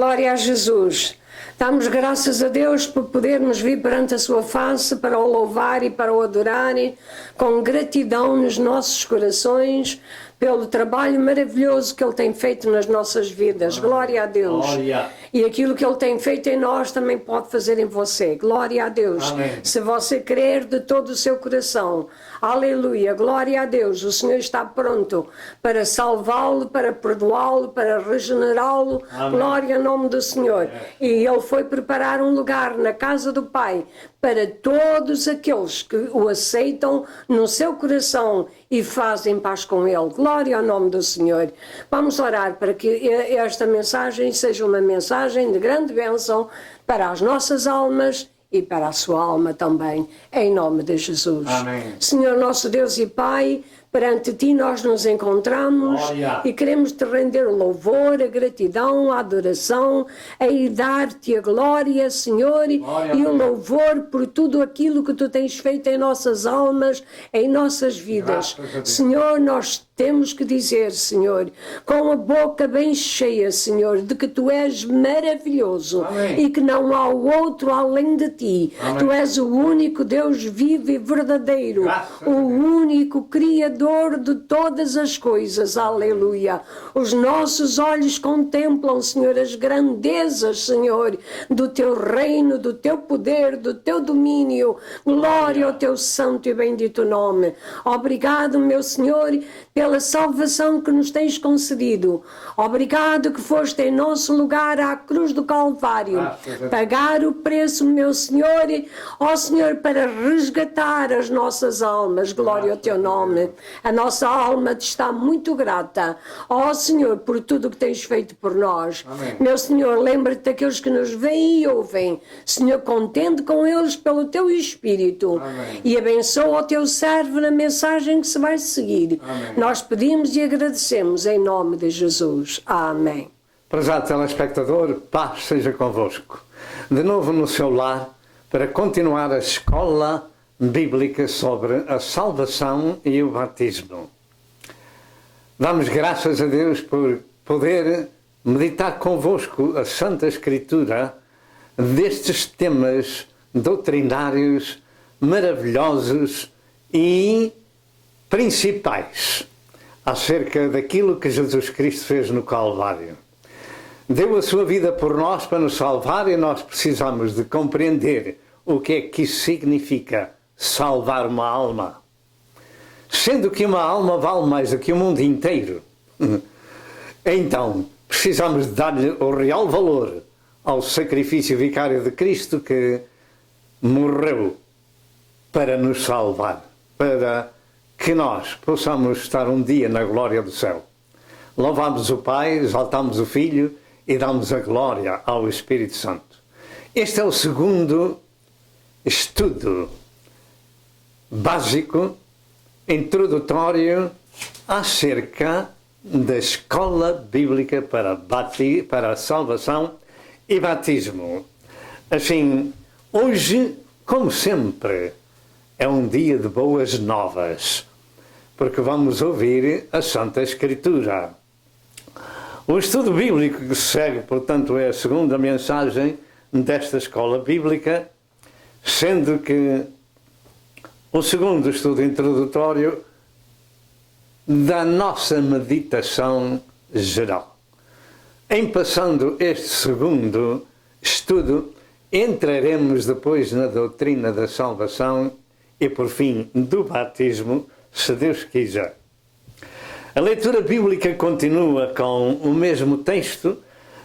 Glória a Jesus. Damos graças a Deus por podermos vir perante a sua face para o louvar e para o adorar com gratidão nos nossos corações pelo trabalho maravilhoso que Ele tem feito nas nossas vidas. Glória a Deus. Glória. E aquilo que Ele tem feito em nós também pode fazer em você. Glória a Deus. Amém. Se você crer de todo o seu coração. Aleluia. Glória a Deus. O Senhor está pronto para salvá-lo, para perdoá-lo, para regenerá-lo. Glória ao nome do Senhor. E Ele foi preparar um lugar na casa do Pai para todos aqueles que o aceitam no seu coração e fazem paz com Ele. Glória ao nome do Senhor. Vamos orar para que esta mensagem seja uma mensagem de grande bênção para as nossas almas e para a sua alma também, em nome de Jesus. Amém. Senhor nosso Deus e Pai, perante Ti nós nos encontramos. Glória. E queremos Te render o louvor, a gratidão, a adoração, e dar-Te a glória, Senhor, Glória e a o Deus. louvor por tudo aquilo que Tu tens feito em nossas almas, em nossas vidas. Graças a Deus. Senhor, nós temos que dizer, Senhor, com a boca bem cheia, Senhor, de que Tu és maravilhoso. Amém. E que não há outro além de Ti. Amém. Tu és o único Deus vivo e verdadeiro, Graças a o Deus. único Criador de todas as coisas. Aleluia. Os nossos olhos contemplam, Senhor, as grandezas, Senhor, do Teu reino, do Teu poder, do Teu domínio. Glória ao Teu santo e bendito nome. Obrigado, meu Senhor, pela salvação que nos tens concedido. Obrigado que foste em nosso lugar à cruz do Calvário, Graças a Deus. pagar o preço, meu Senhor, ó Senhor, para resgatar as nossas almas. Glória ao Teu nome. A nossa alma te está muito grata, ó Senhor, por tudo o que tens feito por nós. Amém. Meu Senhor, lembra-te daqueles que nos veem e ouvem. Senhor, contende com eles pelo Teu Espírito. Amém. E abençoa o Teu servo na mensagem que se vai seguir. Amém. Nós pedimos e agradecemos em nome de Jesus. Amém. Prezado telespectador, paz seja convosco. De novo no seu lar, para continuar a escola bíblica sobre a salvação e o batismo. Damos graças a Deus por poder meditar convosco a Santa Escritura destes temas doutrinários maravilhosos e principais acerca daquilo que Jesus Cristo fez no Calvário. Deu a sua vida por nós para nos salvar e nós precisamos de compreender o que é que isso significa, salvar uma alma. Sendo que uma alma vale mais do que o mundo inteiro, então precisamos de dar-lhe o real valor ao sacrifício vicário de Cristo que morreu para nos salvar, para que nós possamos estar um dia na glória do céu. Louvamos o Pai, exaltamos o Filho e damos a glória ao Espírito Santo. Este é o segundo estudo básico, introdutório, acerca da escola bíblica para a salvação e batismo. Assim, hoje, como sempre, é um dia de boas novas, porque vamos ouvir a Santa Escritura. O estudo bíblico que segue, portanto, é a segunda mensagem desta escola bíblica, sendo que o segundo estudo introdutório da nossa meditação geral. Em passando este segundo estudo, entraremos depois na doutrina da salvação e, por fim, do batismo, se Deus quiser. A leitura bíblica continua com o mesmo texto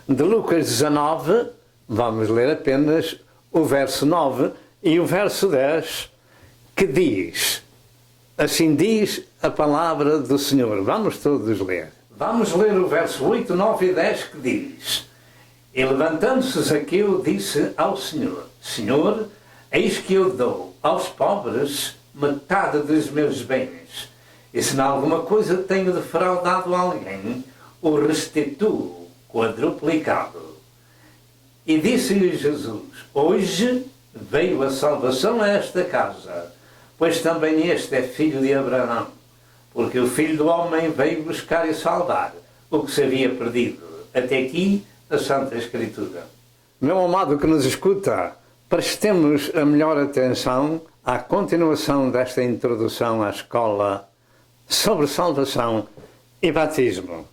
de Lucas 19, vamos ler apenas o verso 9 e o verso 10, que diz, assim diz a palavra do Senhor. Vamos todos ler. Vamos ler o verso 8, 9 e 10 que diz, e levantando-se Zaqueu disse ao Senhor, Senhor, eis que eu dou aos pobres metade dos meus bens, e se em alguma coisa tenho defraudado alguém, o restituo quadruplicado. E disse-lhe Jesus, hoje veio a salvação a esta casa, pois também este é filho de Abraão, porque o Filho do Homem veio buscar e salvar o que se havia perdido. Até aqui a Santa Escritura. Meu amado que nos escuta, prestemos a melhor atenção à continuação desta introdução à escola sobre salvação e batismo.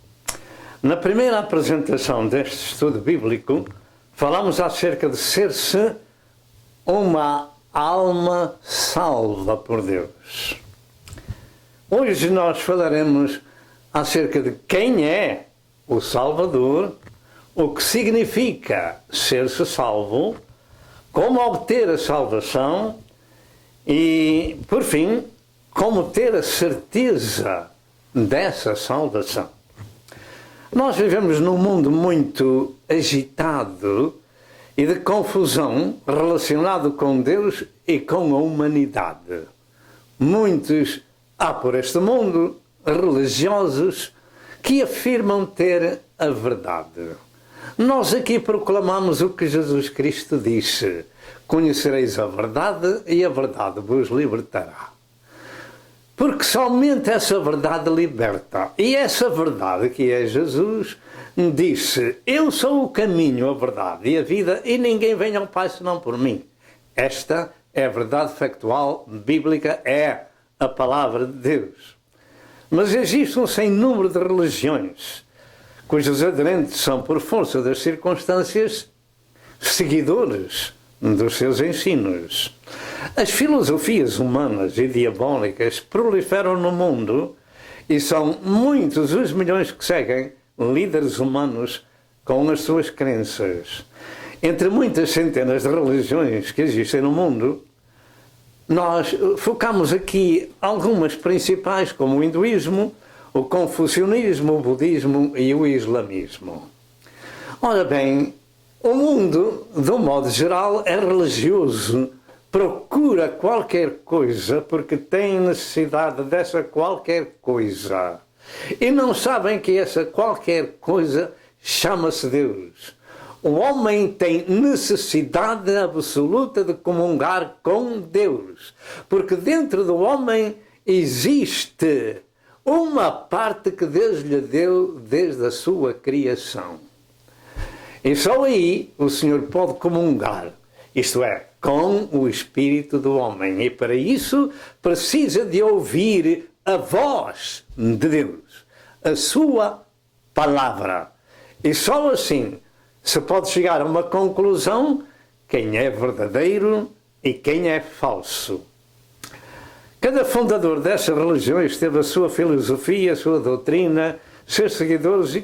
Na primeira apresentação deste estudo bíblico, falamos acerca de ser-se uma alma salva por Deus. Hoje nós falaremos acerca de quem é o Salvador, o que significa ser-se salvo, como obter a salvação e, por fim, como ter a certeza dessa salvação. Nós vivemos num mundo muito agitado e de confusão relacionado com Deus e com a humanidade. Muitos há por este mundo religiosos que afirmam ter a verdade. Nós aqui proclamamos o que Jesus Cristo disse: conhecereis a verdade e a verdade vos libertará. Porque somente essa verdade liberta. E essa verdade, que é Jesus, disse: eu sou o caminho, a verdade e a vida, e ninguém vem ao Pai senão por mim. Esta é a verdade factual, bíblica, é a palavra de Deus. Mas existe um sem número de religiões, cujos aderentes são, por força das circunstâncias, seguidores dos seus ensinos. As filosofias humanas e diabólicas proliferam no mundo e são muitos os milhões que seguem líderes humanos com as suas crenças. Entre muitas centenas de religiões que existem no mundo, nós focamos aqui algumas principais, como o hinduísmo, o confucionismo, o budismo e o islamismo. Ora bem, o mundo, de um modo geral, é religioso, procura qualquer coisa porque tem necessidade dessa qualquer coisa. E não sabem que essa qualquer coisa chama-se Deus. O homem tem necessidade absoluta de comungar com Deus, porque dentro do homem existe uma parte que Deus lhe deu desde a sua criação. E só aí o Senhor pode comungar, isto é, com o espírito do homem. E para isso precisa de ouvir a voz de Deus, a sua palavra. E só assim se pode chegar a uma conclusão: quem é verdadeiro e quem é falso. Cada fundador dessas religiões teve a sua filosofia, a sua doutrina, seus seguidores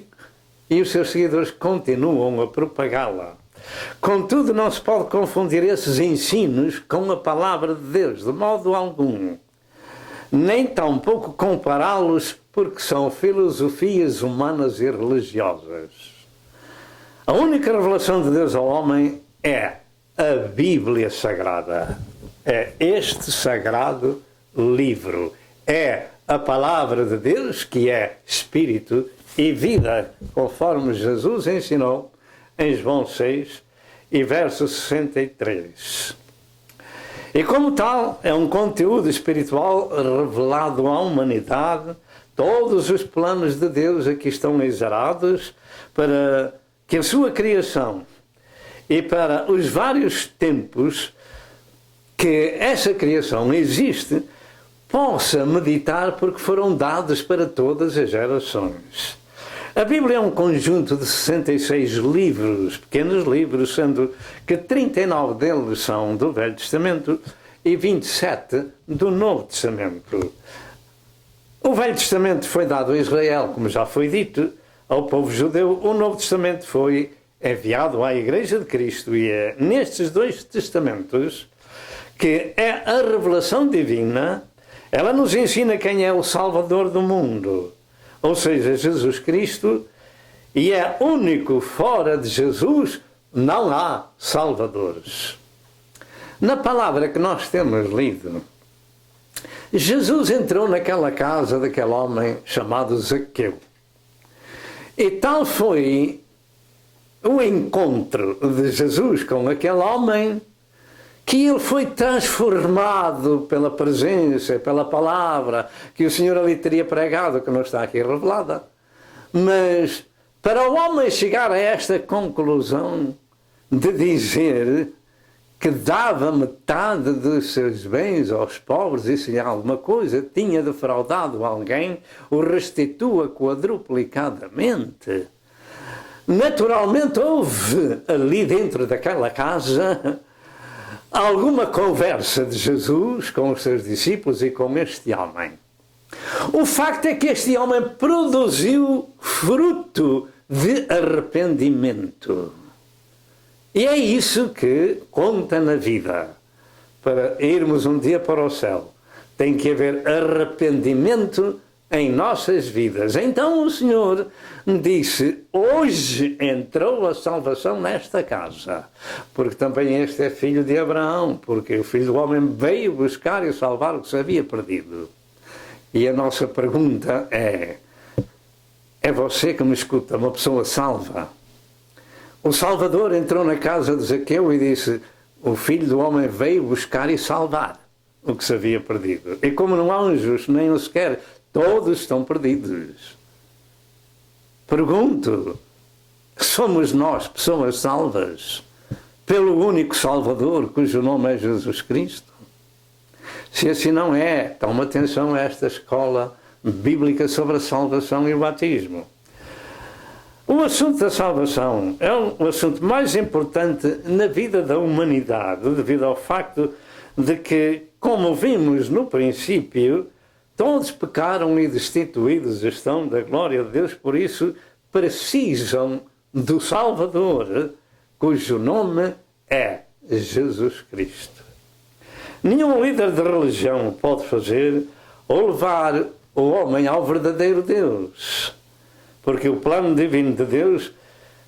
e os seus seguidores continuam a propagá-la. Contudo, não se pode confundir esses ensinos com a palavra de Deus, de modo algum. Nem tampouco compará-los, porque são filosofias humanas e religiosas. A única revelação de Deus ao homem é a Bíblia Sagrada. É este sagrado livro. É a palavra de Deus, que é Espírito e vida, conforme Jesus ensinou em João 6 e verso 63. E como tal, é um conteúdo espiritual revelado à humanidade. Todos os planos de Deus aqui estão exarados para que a sua criação e para os vários tempos que essa criação existe possa meditar, porque foram dados para todas as gerações. A Bíblia é um conjunto de 66 livros, pequenos livros, sendo que 39 deles são do Velho Testamento e 27 do Novo Testamento. O Velho Testamento foi dado a Israel, como já foi dito, ao povo judeu. O Novo Testamento foi enviado à Igreja de Cristo, e é nestes dois testamentos que é a revelação divina. Ela nos ensina quem é o Salvador do mundo, ou seja, Jesus Cristo, e é único. Fora de Jesus não há salvadores. Na palavra que nós temos lido, Jesus entrou naquela casa daquele homem chamado Zaqueu. E tal foi o encontro de Jesus com aquele homem que ele foi transformado pela presença, pela palavra que o Senhor ali teria pregado, que não está aqui revelada. Mas Para o homem chegar a esta conclusão de dizer que dava metade dos seus bens aos pobres e se alguma coisa tinha defraudado alguém, o restitua quadruplicadamente. Naturalmente houve ali dentro daquela casa alguma conversa de Jesus com os seus discípulos e com este homem. O facto é que este homem produziu fruto de arrependimento. E é isso que conta na vida. Para irmos um dia para o céu, tem que haver arrependimento em nossas vidas. Então o Senhor disse: hoje entrou a salvação nesta casa, porque também este é filho de Abraão, porque o Filho do Homem veio buscar e salvar o que se havia perdido. E a nossa pergunta é você que me escuta, uma pessoa salva? O Salvador entrou na casa de Zaqueu e disse: o Filho do Homem veio buscar e salvar o que se havia perdido. E como não há um justo, nem um sequer, todos estão perdidos. Pergunto: somos nós pessoas salvas pelo único Salvador, cujo nome é Jesus Cristo? Se assim não é, toma atenção a esta escola bíblica sobre a salvação e o batismo. O assunto da salvação é o assunto mais importante na vida da humanidade, devido ao facto de que, como vimos no princípio, todos pecaram e destituídos estão da glória de Deus, por isso precisam do Salvador, cujo nome é Jesus Cristo. Nenhum líder de religião pode fazer ou levar o homem ao verdadeiro Deus. Porque o plano divino de Deus,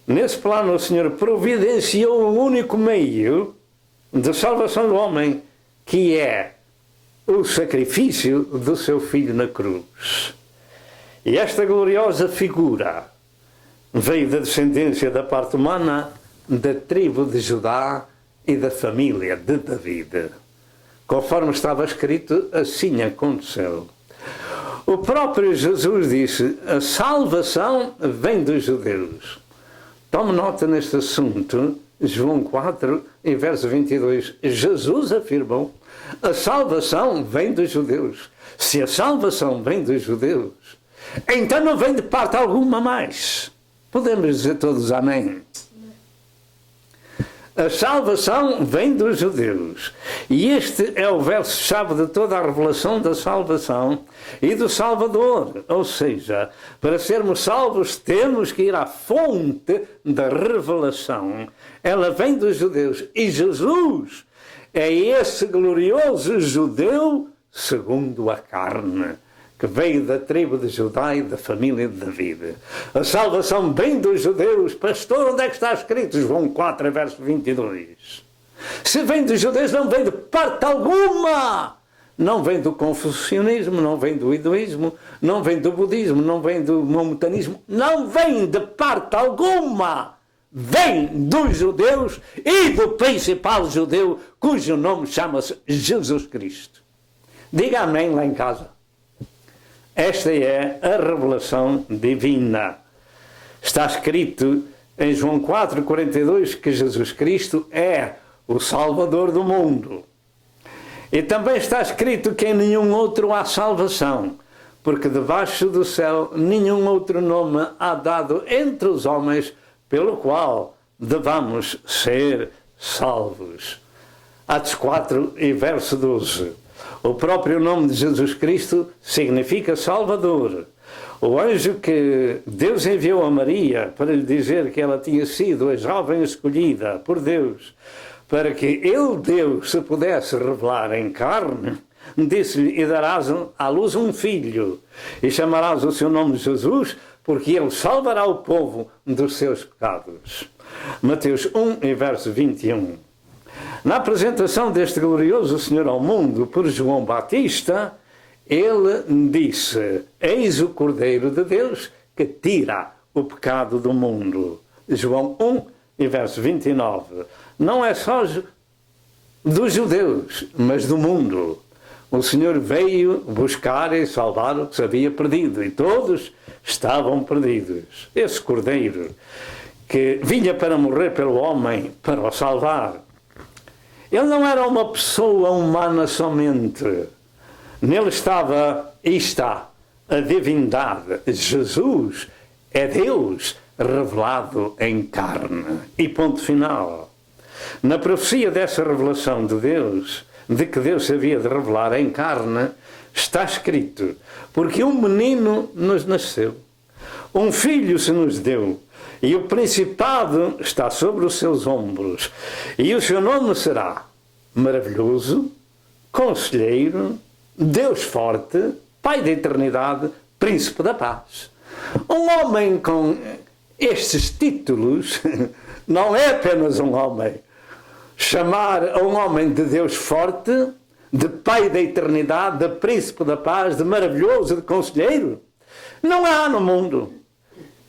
nesse plano o Senhor providenciou o único meio de salvação do homem, que é o sacrifício do seu Filho na cruz. E esta gloriosa figura veio da descendência da parte humana da tribo de Judá e da família de David. Conforme estava escrito, assim aconteceu. O próprio Jesus disse: a salvação vem dos judeus. Tome nota neste assunto, João 4 e verso 22. Jesus afirmou: a salvação vem dos judeus. Se a salvação vem dos judeus, então não vem de parte alguma mais. Podemos dizer todos amém? A salvação vem dos judeus. E este é o verso-chave de toda a revelação da salvação e do Salvador. Ou seja, para sermos salvos temos que ir à fonte da revelação. Ela vem dos judeus. E Jesus é esse glorioso judeu segundo a carne, que veio da tribo de Judá e da família de David. A salvação vem dos judeus. Pastor, onde é que está escrito? João 4, verso 22. Se vem dos judeus, não vem de parte alguma. Não vem do confucionismo, não vem do hinduísmo, não vem do budismo, não vem do maometanismo, não vem de parte alguma. Vem dos judeus e do principal judeu, cujo nome chama-se Jesus Cristo. Diga amém lá em casa. Esta é a revelação divina. Está escrito em João 4,42 que Jesus Cristo é o Salvador do mundo. E também está escrito que em nenhum outro há salvação, porque debaixo do céu nenhum outro nome há dado entre os homens pelo qual devamos ser salvos. Atos 4 e verso 12. O próprio nome de Jesus Cristo significa Salvador. O anjo que Deus enviou a Maria para lhe dizer que ela tinha sido a jovem escolhida por Deus, para que ele, Deus, se pudesse revelar em carne, disse-lhe: e darás à luz um filho, e chamarás o seu nome Jesus, porque ele salvará o povo dos seus pecados. Mateus 1 e verso 21. Na apresentação deste glorioso Senhor ao mundo por João Batista, ele disse: eis o Cordeiro de Deus que tira o pecado do mundo. João 1 e verso 29. Não é só dos judeus, mas do mundo. o Senhor veio buscar e salvar o que se havia perdido, e todos estavam perdidos. Esse Cordeiro que vinha para morrer pelo homem, para o salvar, ele não era uma pessoa humana somente. Nele estava e está a divindade. Jesus é Deus revelado em carne. E ponto final. Na profecia dessa revelação de Deus, de que Deus se havia de revelar em carne, está escrito: porque um menino nos nasceu, um filho se nos deu, e o principado está sobre os seus ombros, e o seu nome será Maravilhoso, Conselheiro, Deus Forte, Pai da Eternidade, Príncipe da Paz. Um homem com estes títulos não é apenas um homem. Chamar a um homem de Deus Forte, de Pai da Eternidade, de Príncipe da Paz, de Maravilhoso, de Conselheiro, não há no mundo.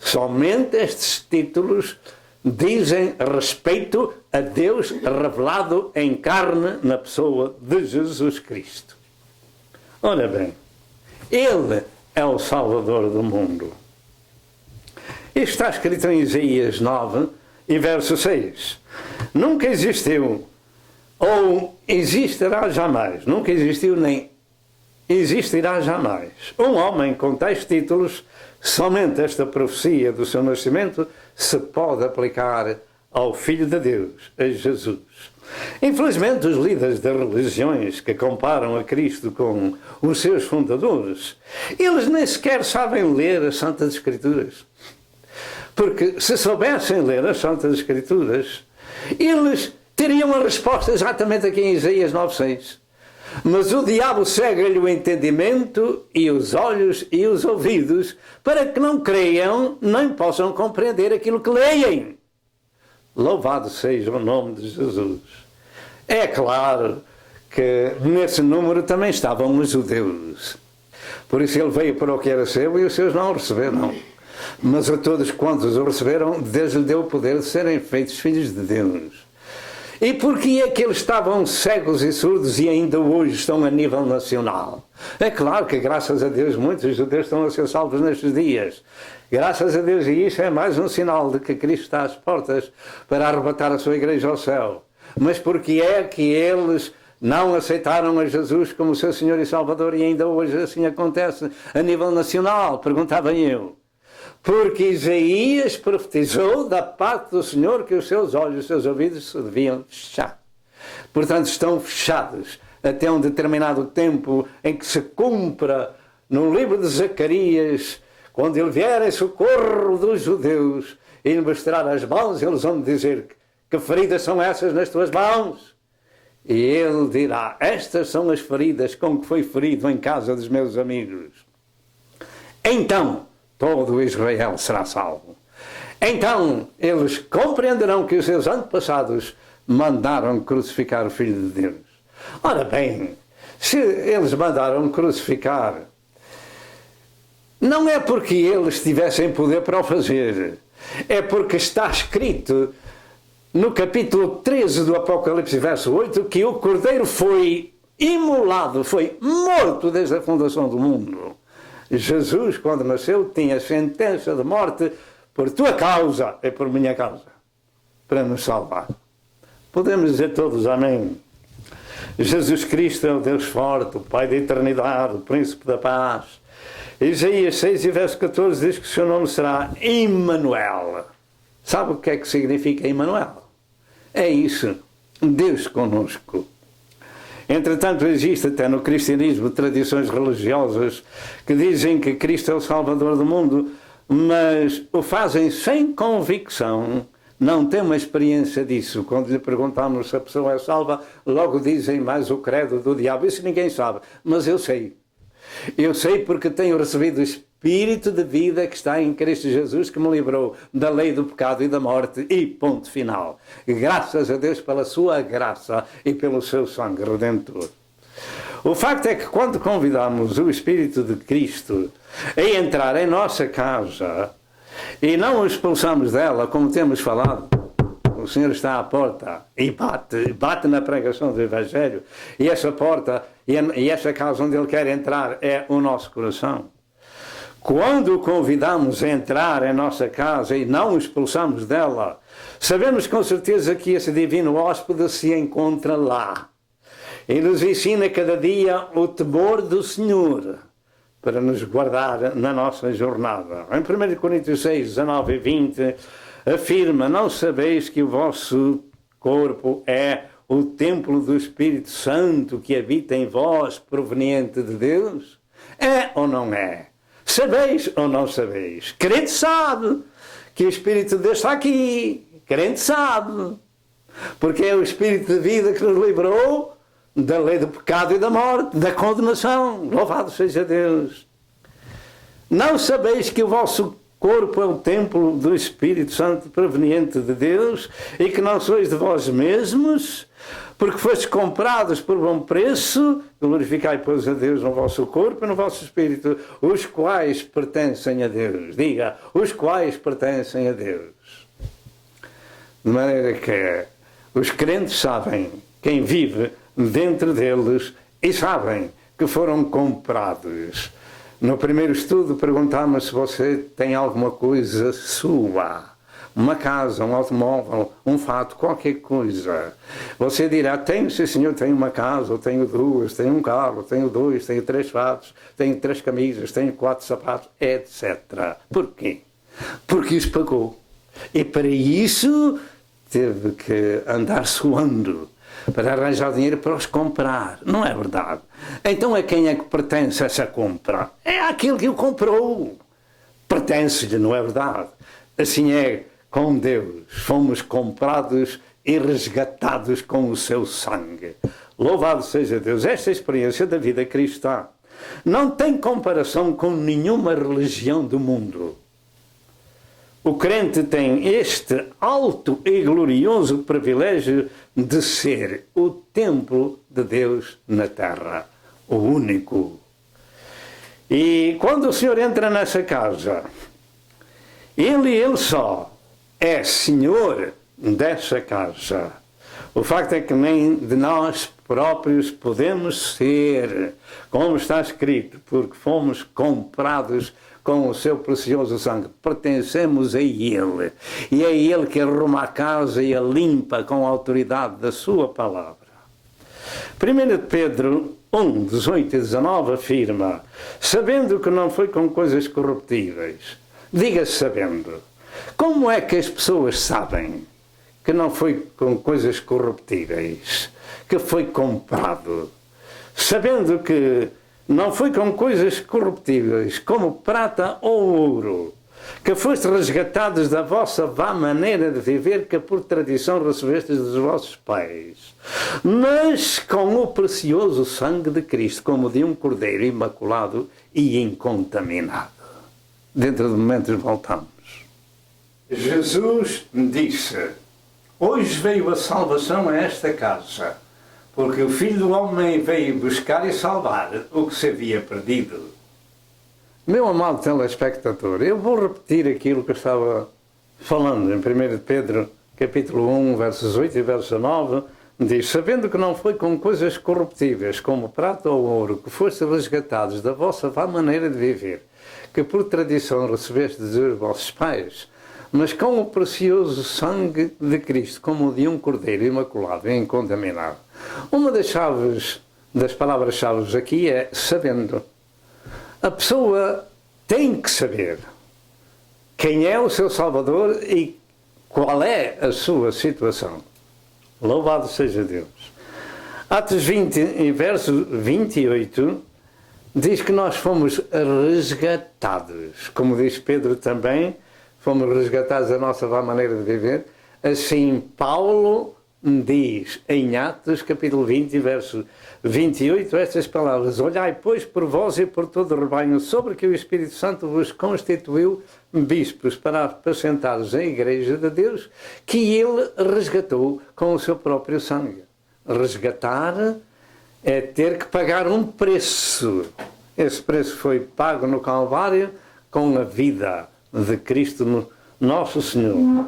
Somente estes títulos dizem respeito a Deus revelado em carne na pessoa de Jesus Cristo. Ora bem, Ele é o Salvador do mundo. Isto está escrito em Isaías 9 e verso 6. Nunca existiu, ou existirá jamais, nunca existiu nem existirá jamais, um homem com tais títulos. Somente esta profecia do seu nascimento se pode aplicar ao Filho de Deus, a Jesus. Infelizmente, os líderes das religiões que comparam a Cristo com os seus fundadores, eles nem sequer sabem ler as Santas Escrituras. Porque se soubessem ler as Santas Escrituras, eles teriam a resposta exatamente aqui em Isaías 9:6. Mas o diabo cega-lhe o entendimento e os olhos e os ouvidos, para que não creiam nem possam compreender aquilo que leem. Louvado seja o nome de Jesus. É claro que nesse número também estavam os judeus. Por isso ele veio para o que era seu e os seus não o receberam. Mas a todos quantos o receberam, Deus lhe deu o poder de serem feitos filhos de Deus. E porquê é que eles estavam cegos e surdos e ainda hoje estão a nível nacional? É claro que, graças a Deus, muitos judeus estão a ser salvos nestes dias. Graças a Deus, e isso é mais um sinal de que Cristo está às portas para arrebatar a sua igreja ao céu. Mas porquê é que eles não aceitaram a Jesus como seu Senhor e Salvador e ainda hoje assim acontece a nível nacional? Perguntava eu. Porque Isaías profetizou da parte do Senhor que os seus olhos e os seus ouvidos se deviam fechar. Portanto, estão fechados até um determinado tempo em que se cumpra no livro de Zacarias, quando ele vier em socorro dos judeus e lhe mostrar as mãos, eles vão dizer: que feridas são essas nas tuas mãos? E ele dirá: estas são as feridas com que foi ferido em casa dos meus amigos. Então todo Israel será salvo. Então eles compreenderão que os seus antepassados mandaram crucificar o Filho de Deus. Ora bem, se eles mandaram crucificar, não é porque eles tivessem poder para o fazer, é porque está escrito no capítulo 13 do Apocalipse, verso 8, que o Cordeiro foi imolado, foi morto desde a fundação do mundo. Jesus, quando nasceu, tinha sentença de morte por tua causa e por minha causa, para nos salvar. Podemos dizer todos amém. Jesus Cristo é o Deus forte, o Pai da eternidade, o Príncipe da Paz. Isaías 6 e verso 14 diz que o seu nome será Emmanuel. Sabe o que é que significa Emmanuel? É isso, Deus conosco. Entretanto, existe até no cristianismo tradições religiosas que dizem que Cristo é o Salvador do mundo, mas o fazem sem convicção, não têm uma experiência disso. Quando lhe perguntamos se a pessoa é salva, logo dizem mais o credo do diabo. Isso ninguém sabe, mas eu sei. Eu sei porque tenho recebido o Espírito de vida que está em Cristo Jesus, que me livrou da lei do pecado e da morte, e ponto final. Graças a Deus pela sua graça e pelo seu sangue redentor. O facto é que quando convidamos o Espírito de Cristo a entrar em nossa casa e não o expulsamos dela, como temos falado o Senhor está à porta e bate na pregação do Evangelho, e essa porta e essa casa onde Ele quer entrar é o nosso coração. Quando o convidamos a entrar em nossa casa e não o expulsamos dela, sabemos com certeza que esse divino hóspede se encontra lá. E nos ensina cada dia o temor do Senhor para nos guardar na nossa jornada. Em 1 Coríntios 6, 19 e 20, afirma: não sabeis que o vosso corpo é o templo do Espírito Santo que habita em vós, proveniente de Deus? É ou não é? Sabeis ou não sabeis? Crente sabe que o Espírito de Deus está aqui. Crente sabe. Porque é o Espírito de vida que nos livrou da lei do pecado e da morte, da condenação. Louvado seja Deus. Não sabeis que o vosso corpo é o templo do Espírito Santo proveniente de Deus e que não sois de vós mesmos, porque fostes comprados por bom preço? Glorificai, pois, a Deus no vosso corpo e no vosso espírito, os quais pertencem a Deus. Diga, os quais pertencem a Deus. De maneira que os crentes sabem quem vive dentro deles e sabem que foram comprados. No primeiro estudo perguntámos se você tem alguma coisa sua, uma casa, um automóvel, um fato, qualquer coisa. Você dirá: tenho, sim senhor, tenho uma casa, ou tenho duas, tenho um carro, tenho dois, tenho 3 fatos, tenho 3 camisas, tenho 4 sapatos, etc. Porquê? Porque os pagou. E para isso teve que andar suando para arranjar dinheiro para os comprar. Não é verdade? Então a quem é que pertence essa compra? É àquele que o comprou. Pertence-lhe, não é verdade? Assim é com Deus. Fomos comprados e resgatados com o seu sangue. Louvado seja Deus. Esta experiência da vida cristã não tem comparação com nenhuma religião do mundo. O crente tem este alto e glorioso privilégio de ser o templo de Deus na terra, o único. E quando o Senhor entra nessa casa, Ele e Ele só é Senhor dessa casa. O facto é que nem de nós próprios podemos ser, como está escrito, porque fomos comprados com o seu precioso sangue. Pertencemos a Ele. E é Ele que arruma a casa e a limpa com a autoridade da sua palavra. 1 Pedro 1, 18 e 19 afirma: sabendo que não foi com coisas corruptíveis. Diga sabendo. Como é que as pessoas sabem que não foi com coisas corruptíveis, que foi comprado? Sabendo que não foi com coisas corruptíveis, como prata ou ouro, que foste resgatados da vossa vã maneira de viver, que por tradição recebestes dos vossos pais, mas com o precioso sangue de Cristo, como de um cordeiro imaculado e incontaminado. Dentro de momentos voltamos. Jesus disse: hoje veio a salvação a esta casa, porque o Filho do Homem veio buscar e salvar o que se havia perdido. Meu amado telespectador, eu vou repetir aquilo que eu estava falando em 1 Pedro, capítulo 1, versos 8 e verso 9, diz: sabendo que não foi com coisas corruptíveis, como prata ou ouro, que foste resgatados da vossa vã maneira de viver, que por tradição recebestes dos vossos pais, mas com o precioso sangue de Cristo, como o de um cordeiro imaculado e incontaminado. Uma das chaves, das palavras-chave aqui é sabendo. A pessoa tem que saber quem é o seu Salvador e qual é a sua situação. Louvado seja Deus. Atos 20, em verso 28, diz que nós fomos resgatados. Como diz Pedro também, fomos resgatados da nossa maneira de viver. Assim Paulo diz em Atos, capítulo 20, verso 28, estas palavras: olhai, pois, por vós e por todo o rebanho, sobre que o Espírito Santo vos constituiu bispos para apacentares a Igreja de Deus, que Ele resgatou com o seu próprio sangue. Resgatar é ter que pagar um preço. Esse preço foi pago no Calvário com a vida de Cristo, nosso Senhor.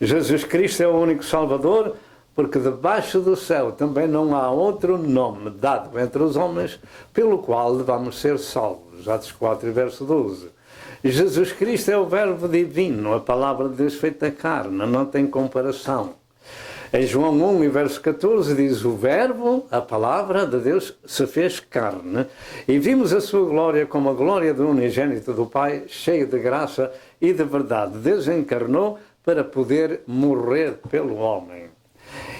Jesus Cristo é o único Salvador, porque debaixo do céu também não há outro nome dado entre os homens pelo qual devamos ser salvos. Atos 4, verso 12. Jesus Cristo é o Verbo divino, a palavra de Deus feita carne, não tem comparação. Em João 1, e verso 14, diz: o Verbo, a palavra de Deus, se fez carne, e vimos a sua glória como a glória do unigênito do Pai, cheio de graça e de verdade. Deus encarnou para poder morrer pelo homem.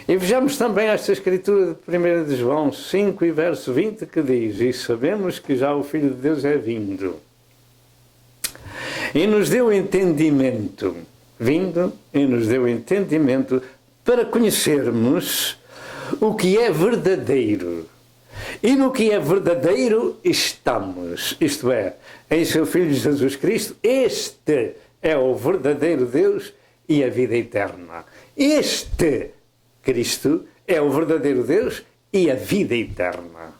E vejamos também esta escritura de 1 de João 5, e verso 20, que diz: e sabemos que já o Filho de Deus é vindo, e nos deu entendimento, para conhecermos o que é verdadeiro. E no que é verdadeiro estamos, isto é, em seu Filho Jesus Cristo. Este é o verdadeiro Deus e a vida eterna. Este Cristo é o verdadeiro Deus e a vida eterna.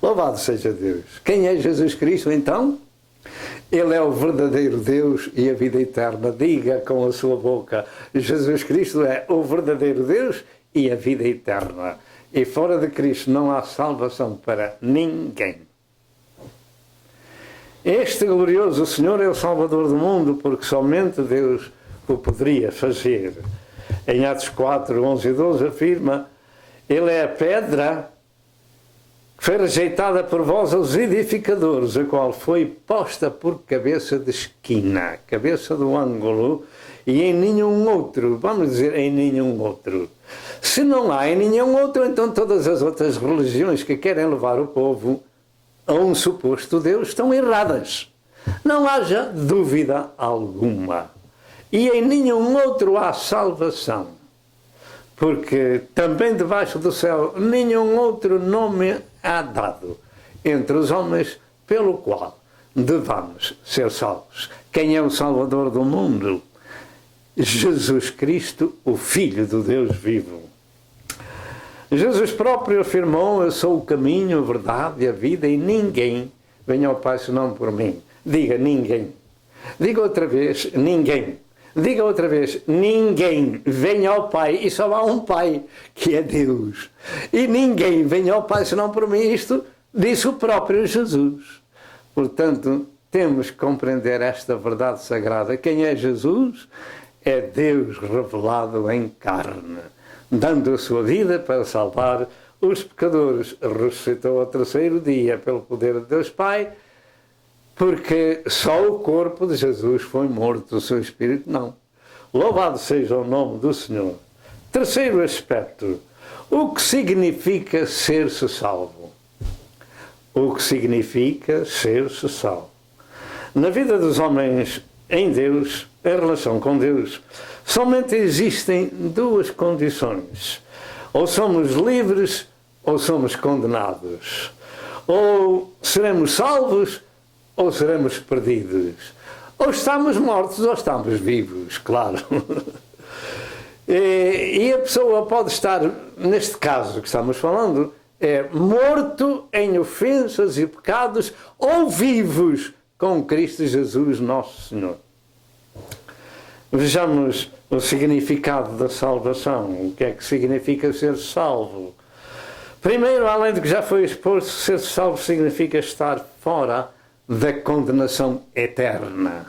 Louvado seja Deus. Quem é Jesus Cristo então? Ele é o verdadeiro Deus e a vida eterna. Diga com a sua boca: Jesus Cristo é o verdadeiro Deus e a vida eterna. E fora de Cristo não há salvação para ninguém. Este glorioso Senhor é o Salvador do mundo, porque somente Deus o poderia fazer. Em Atos 4, 11 e 12 afirma: ele é a pedra que foi rejeitada por vós os edificadores, a qual foi posta por cabeça de esquina, cabeça do ângulo, e em nenhum outro, vamos dizer, em nenhum outro. Se não há em nenhum outro, então todas as outras religiões que querem levar o povo a um suposto Deus estão erradas. Não haja dúvida alguma. E em nenhum outro há salvação. Porque também debaixo do céu nenhum outro nome há dado entre os homens pelo qual devamos ser salvos. Quem é o Salvador do mundo? Jesus Cristo, o Filho do Deus vivo. Jesus próprio afirmou: eu sou o caminho, a verdade e a vida, e ninguém vem ao Pai senão por mim. Diga: ninguém. Diga outra vez: ninguém. Diga outra vez: ninguém vem ao Pai, e só há um Pai, que é Deus. E ninguém vem ao Pai senão por mim. Isto disse o próprio Jesus. Portanto, temos que compreender esta verdade sagrada. Quem é Jesus? É Deus revelado em carne, dando a sua vida para salvar os pecadores. Ressuscitou ao terceiro dia pelo poder de Deus Pai, porque só o corpo de Jesus foi morto, o seu espírito não. Louvado seja o nome do Senhor. Terceiro aspecto: o que significa ser-se salvo? O que significa ser-se salvo? Na vida dos homens em Deus, em relação com Deus, somente existem duas condições: ou somos livres ou somos condenados. Ou seremos salvos ou seremos perdidos. Ou estamos mortos ou estamos vivos, claro. E a pessoa pode estar, neste caso que estamos falando, morto em ofensas e pecados, ou vivos com Cristo Jesus nosso Senhor. Vejamos o significado da salvação. O que é que significa ser salvo? Primeiro, além do que já foi exposto, ser salvo significa estar fora da condenação eterna.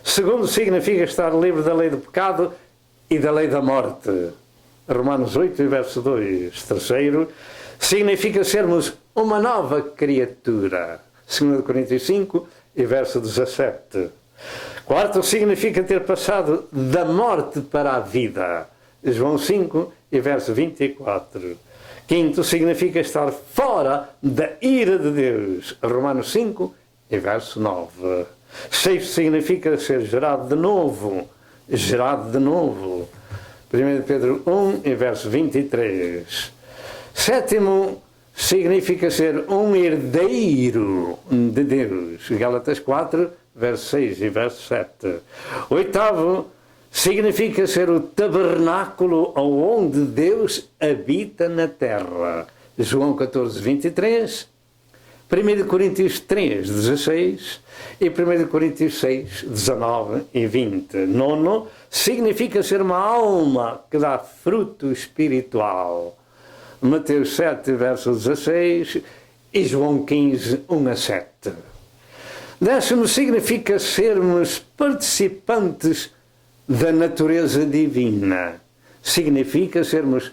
Segundo, significa estar livre da lei do pecado e da lei da morte. Romanos 8, verso 2. Terceiro, significa sermos uma nova criatura. 2 Coríntios 5, e verso 17. Quarto, significa ter passado da morte para a vida. João 5, e verso 24. Quinto, significa estar fora da ira de Deus. Romanos 5, e verso 9. Sexto, significa ser gerado de novo. Gerado de novo. 1 Pedro 1, e verso 23. Sétimo, significa ser um herdeiro de Deus. Gálatas 4, verso 6 e verso 7. Oitavo, significa ser o tabernáculo onde Deus habita na terra. João 14, 23. 1 Coríntios 3, 16 e 1 Coríntios 6, 19 e 20. Nono, significa ser uma alma que dá fruto espiritual. Mateus 7, verso 16 e João 15, 1 a 7. Décimo, significa sermos participantes da natureza divina. Significa sermos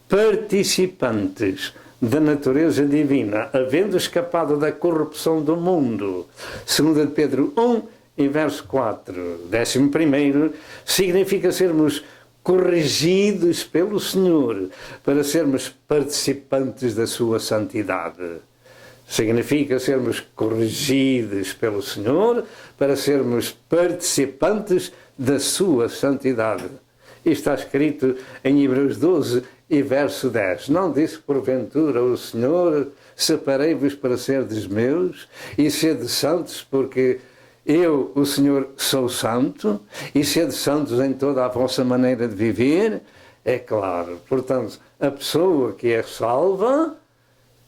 participantes da natureza divina, havendo escapado da corrupção do mundo. 2 Pedro 1 e verso 4. 11º, significa sermos corrigidos pelo Senhor para sermos participantes da sua santidade. Significa sermos corrigidos pelo Senhor para sermos participantes da sua santidade. Isto está escrito em Hebreus 12 e verso 10. Não disse porventura o Senhor: separei-vos para serdes meus e sede santos, porque eu, o Senhor, sou santo, e sede santos em toda a vossa maneira de viver? É claro. Portanto, a pessoa que é salva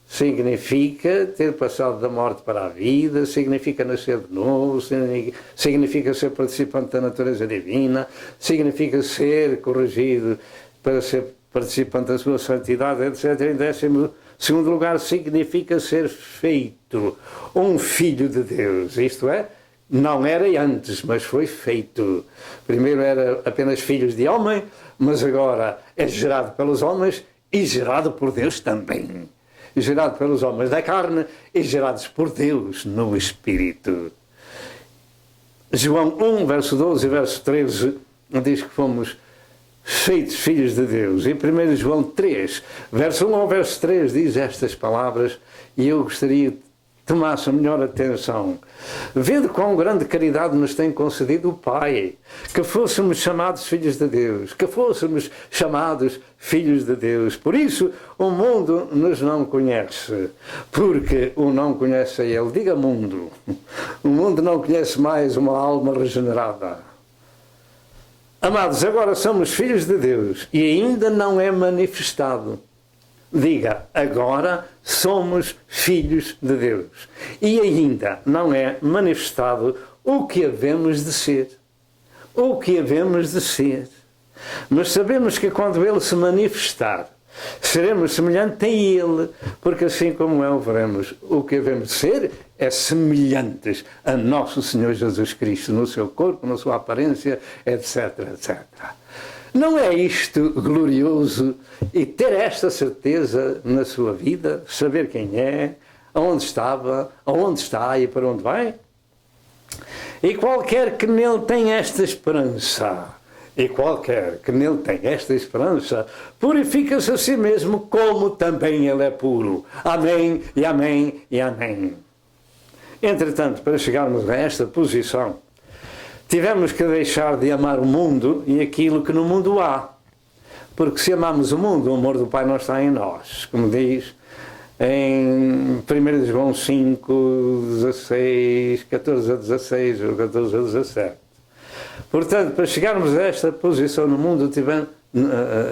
significa ter passado da morte para a vida, significa nascer de novo, significa ser participante da natureza divina, significa ser corrigido para ser participante da sua santidade, etc. Em 12º lugar, significa ser feito um filho de Deus, isto é, não era antes, mas foi feito. Primeiro era apenas filhos de homem, mas agora é gerado pelos homens e gerado por Deus também. Gerado pelos homens da carne e gerados por Deus no Espírito. João 1, verso 12 e verso 13, diz que fomos feitos filhos de Deus. E 1 João 3, verso 1 ao verso 3, diz estas palavras, e eu gostaria que tomasse a melhor atenção. Vede quão grande caridade nos tem concedido o Pai, que fôssemos chamados filhos de Deus, que fôssemos chamados filhos de Deus. Por isso o mundo nos não conhece, porque o não conhece a Ele. Diga mundo. O mundo não conhece mais uma alma regenerada. Amados, agora somos filhos de Deus e ainda não é manifestado. Diga, agora somos filhos de Deus e ainda não é manifestado o que havemos de ser. O que havemos de ser. Mas sabemos que quando Ele se manifestar, seremos semelhantes a Ele, porque assim como o veremos. O que havemos de ser é semelhantes a nosso Senhor Jesus Cristo, no seu corpo, na sua aparência, etc, etc. Não é isto glorioso e ter esta certeza na sua vida, saber quem é, aonde estava, aonde está e para onde vai? E qualquer que nele tenha esta esperança, purifica-se a si mesmo como também ele é puro. Amém e amém e amém. Entretanto, para chegarmos a esta posição, tivemos que deixar de amar o mundo e aquilo que no mundo há. Porque se amamos o mundo, o amor do Pai não está em nós. Como diz em 1 João 5, 16, 14 a 16 ou 14 a 17. Portanto, para chegarmos a esta posição no mundo,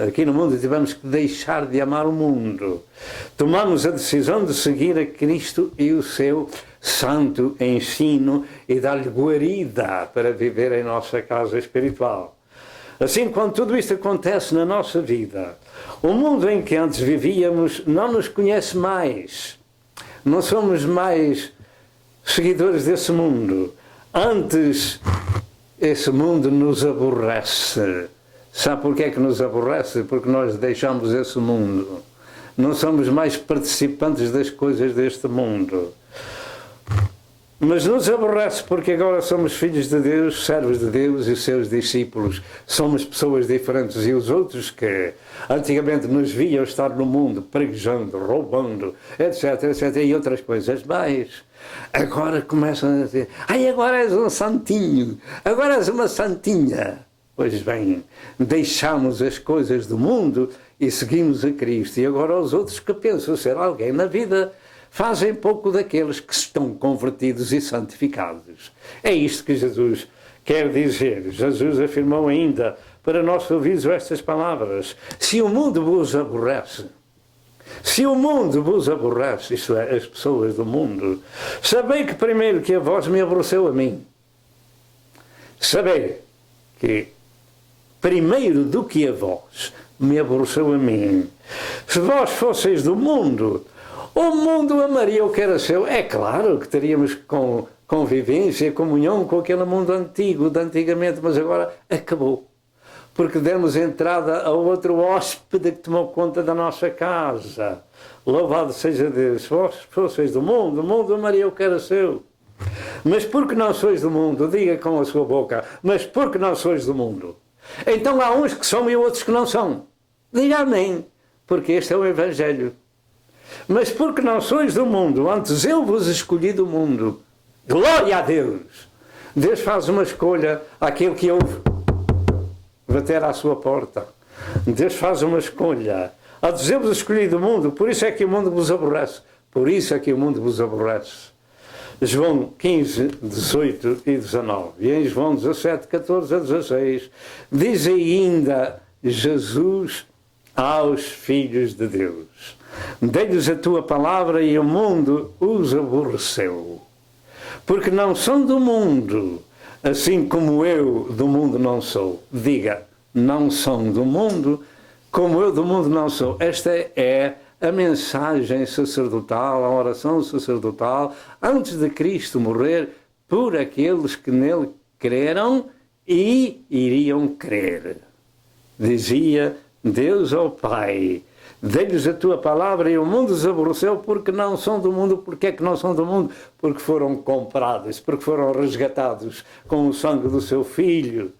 aqui no mundo, tivemos que deixar de amar o mundo. Tomamos a decisão de seguir a Cristo e o seu santo ensino e dar-lhe guarida para viver em nossa casa espiritual. Assim, quando tudo isto acontece na nossa vida, o mundo em que antes vivíamos não nos conhece mais. Não somos mais seguidores desse mundo. Antes, esse mundo nos aborrece. Sabe porquê que nos aborrece? Porque nós deixamos esse mundo. Não somos mais participantes das coisas deste mundo. Mas nos aborrece porque agora somos filhos de Deus, servos de Deus e seus discípulos. Somos pessoas diferentes, e os outros que antigamente nos viam estar no mundo, preguejando, roubando, etc, etc, e outras coisas mais, agora começam a dizer: ai, agora és um santinho, agora és uma santinha. Pois bem, deixamos as coisas do mundo e seguimos a Cristo. E agora os outros que pensam ser alguém na vida fazem pouco daqueles que estão convertidos e santificados. É isto que Jesus quer dizer. Jesus afirmou ainda para nosso aviso estas palavras: se o mundo vos aborrece, Se o mundo vos aborrece, isto é, as pessoas do mundo, sabei que primeiro que a vós me aborreceu a mim. Sabei que primeiro do que a vós me aborreceu a mim. Se vós fosseis do mundo, o mundo amaria o que era seu. É claro que teríamos convivência, comunhão com aquele mundo antigo, de antigamente, mas agora acabou. Porque demos entrada a outro hóspede que tomou conta da nossa casa. Louvado seja Deus. Se vós fosseis do mundo, o mundo amaria o que era seu. Mas porque não sois do mundo, diga com a sua boca, mas porque não sois do mundo. Então há uns que são e outros que não são. Diga amém, porque este é o Evangelho. Mas porque não sois do mundo, antes eu vos escolhi do mundo. Glória a Deus! Deus faz uma escolha àquele que ouve bater à sua porta. Deus faz uma escolha. Antes eu vos escolhi do mundo, por isso é que o mundo vos aborrece. Por isso é que o mundo vos aborrece. João 15, 18 e 19. E em João 17, 14 a 16, diz ainda Jesus aos filhos de Deus: dei-lhes a tua palavra e o mundo os aborreceu, porque não são do mundo, assim como eu do mundo não sou. Diga, não são do mundo, como eu do mundo não sou. Esta é a mensagem sacerdotal, a oração sacerdotal, antes de Cristo morrer, por aqueles que nele creram e iriam crer. Dizia Deus ao Pai: dei-lhes a tua palavra e o mundo os aborreceu, porque não são do mundo. Porque é que não são do mundo? Porque foram comprados, porque foram resgatados com o sangue do seu Filho.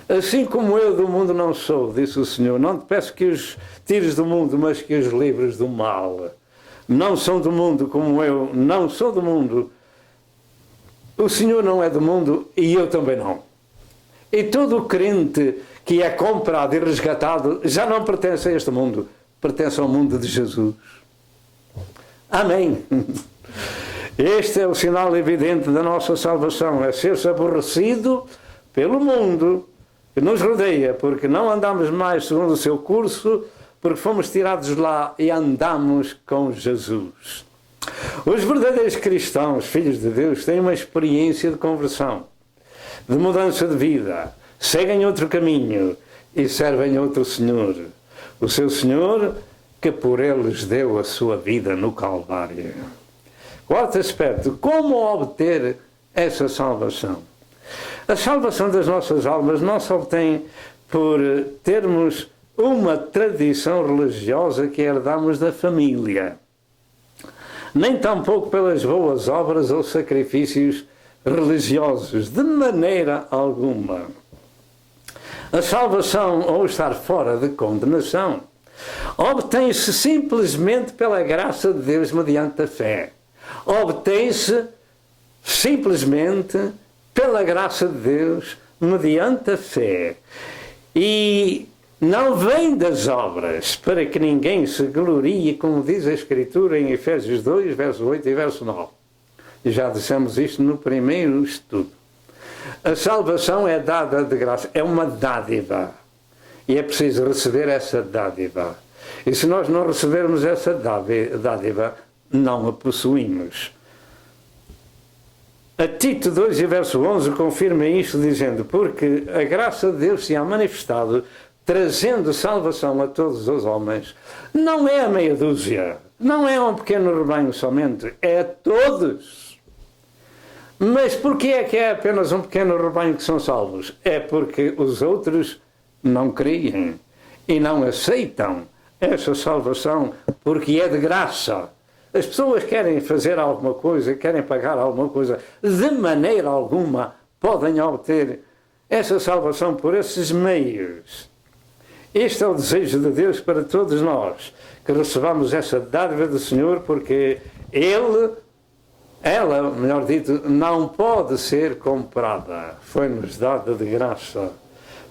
Assim como eu do mundo não sou, disse o Senhor, não te peço que os tires do mundo, mas que os livres do mal. Não são do mundo como eu não sou do mundo. O Senhor não é do mundo e eu também não. E todo o crente que é comprado e resgatado já não pertence a este mundo, pertence ao mundo de Jesus. Amém. Este é o sinal evidente da nossa salvação, é ser-se aborrecido pelo mundo que nos rodeia, porque não andamos mais segundo o seu curso, porque fomos tirados lá e andamos com Jesus. Os verdadeiros cristãos, filhos de Deus, têm uma experiência de conversão, de mudança de vida, seguem outro caminho e servem outro Senhor. O seu Senhor que por eles deu a sua vida no Calvário. Quarto aspecto, como obter essa salvação? A salvação das nossas almas não se obtém por termos uma tradição religiosa que herdamos da família, nem tampouco pelas boas obras ou sacrifícios religiosos, de maneira alguma. A salvação, ou estar fora de condenação, obtém-se simplesmente pela graça de Deus mediante a fé. Obtém-se simplesmente pela graça de Deus mediante a fé. E não vem das obras, para que ninguém se glorie, como diz a Escritura em Efésios 2, verso 8 e verso 9. E já dissemos isto no primeiro estudo. A salvação é dada de graça, é uma dádiva. E é preciso receber essa dádiva. E se nós não recebermos essa dádiva, não a possuímos. A Tito 2 e verso 11 confirma isto dizendo: porque a graça de Deus se há manifestado, trazendo salvação a todos os homens. Não é a meia dúzia, não é um pequeno rebanho somente, é a todos. Mas porquê é que é apenas um pequeno rebanho que são salvos? É porque os outros não creem e não aceitam essa salvação, porque é de graça. As pessoas querem fazer alguma coisa, querem pagar alguma coisa, de maneira alguma podem obter essa salvação por esses meios. Este é o desejo de Deus para todos nós, que recebamos essa dádiva do Senhor, porque ela, melhor dito, não pode ser comprada. Foi-nos dada de graça.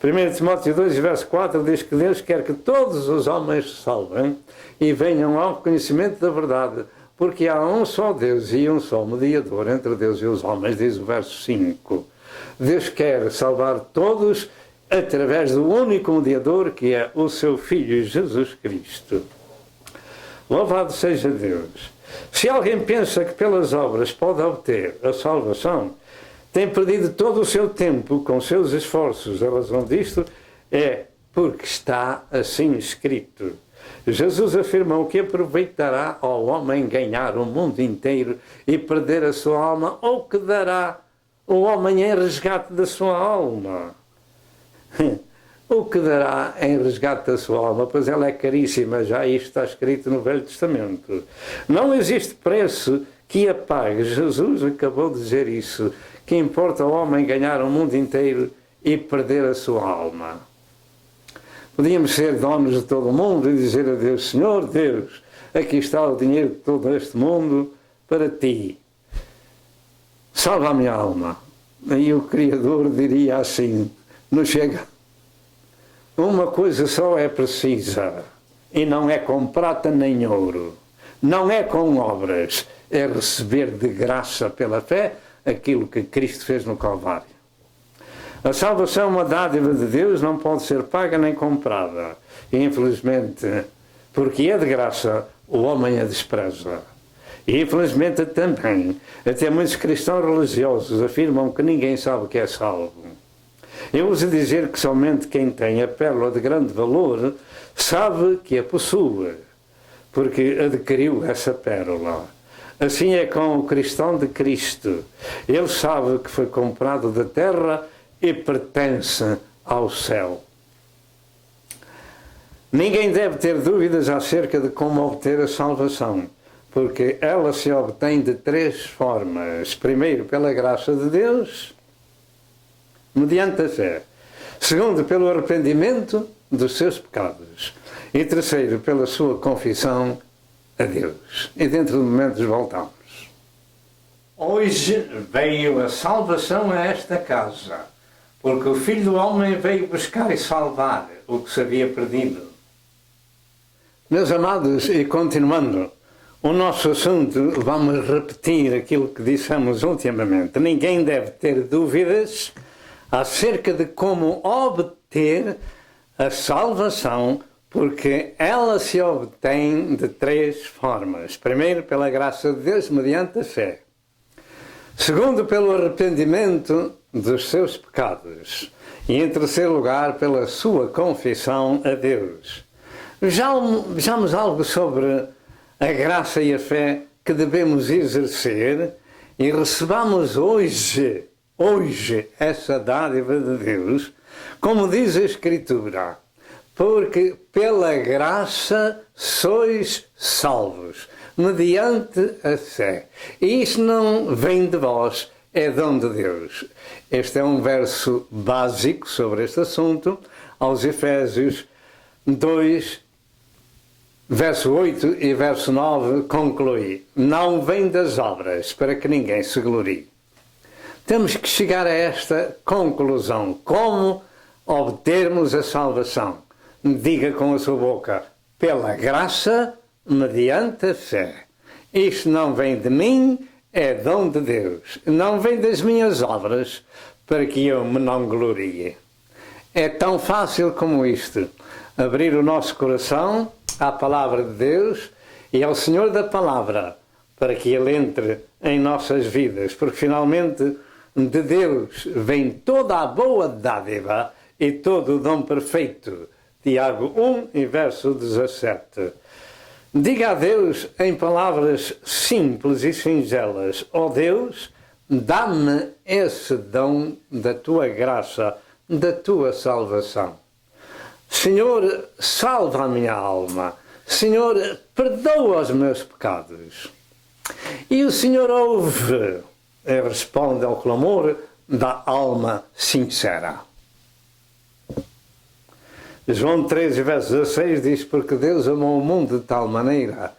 1 Timóteo 2, verso 4 diz que Deus quer que todos os homens se salvem e venham ao conhecimento da verdade, porque há um só Deus e um só mediador entre Deus e os homens, diz o verso 5. Deus quer salvar todos através do único mediador, que é o seu Filho Jesus Cristo. Louvado seja Deus. Se alguém pensa que pelas obras pode obter a salvação, tem perdido todo o seu tempo com seus esforços. A razão disto é porque está assim escrito. Jesus afirmou que aproveitará ao homem ganhar o mundo inteiro e perder a sua alma, ou que dará o homem em resgate da sua alma. O que dará em resgate da sua alma? Pois ela é caríssima, já isto está escrito no Velho Testamento. Não existe preço que a pague. Jesus acabou de dizer isso, que importa ao homem ganhar o mundo inteiro e perder a sua alma. Podíamos ser donos de todo o mundo e dizer a Deus: Senhor Deus, aqui está o dinheiro de todo este mundo para ti. Salva a minha alma. Aí o Criador diria assim: não chega. Uma coisa só é precisa, e não é com prata nem ouro, não é com obras, é receber de graça pela fé aquilo que Cristo fez no Calvário. A salvação é uma dádiva de Deus, não pode ser paga nem comprada. E, infelizmente, porque é de graça, o homem a despreza. E, infelizmente, também, até muitos cristãos religiosos afirmam que ninguém sabe que é salvo. Eu uso dizer que somente quem tem a pérola de grande valor sabe que a possui, porque adquiriu essa pérola. Assim é com o cristão de Cristo. Ele sabe que foi comprado da terra e pertence ao céu. Ninguém deve ter dúvidas acerca de como obter a salvação, porque ela se obtém de 3 formas. Primeiro, pela graça de Deus, mediante a fé. Segundo, pelo arrependimento dos seus pecados. E terceiro, pela sua confissão a Deus. E dentro de momentos voltamos. Hoje veio a salvação a esta casa, porque o Filho do Homem veio buscar e salvar o que se havia perdido. Meus amados, e continuando o nosso assunto, vamos repetir aquilo que dissemos ultimamente. Ninguém deve ter dúvidas acerca de como obter a salvação, porque ela se obtém de 3 formas. Primeiro, pela graça de Deus, mediante a fé. Segundo, pelo arrependimento dos seus pecados. E, em terceiro lugar, pela sua confissão a Deus. Vejamos algo sobre a graça e a fé que devemos exercer e recebamos hoje essa dádiva de Deus, como diz a Escritura, porque pela graça sois salvos, mediante a fé. E isso não vem de vós, é dom de Deus. Este é um verso básico sobre este assunto, aos Efésios 2, verso 8 e verso 9, conclui: não vem das obras, para que ninguém se glorie. Temos que chegar a esta conclusão. Como obtermos a salvação? Diga com a sua boca: pela graça, mediante a fé. Isto não vem de mim, é dom de Deus. Não vem das minhas obras, para que eu me não glorie. É tão fácil como isto. Abrir o nosso coração à palavra de Deus e ao Senhor da palavra, para que Ele entre em nossas vidas, porque finalmente de Deus vem toda a boa dádiva e todo o dom perfeito. Tiago 1 e verso 17. Diga a Deus em palavras simples e singelas: ó Deus, dá-me esse dom da tua graça, da tua salvação. Senhor, salva a minha alma. Senhor, perdoa os meus pecados. E o Senhor ouve e responde ao clamor da alma sincera. João 13, verso 16 diz: porque Deus amou o mundo de tal maneira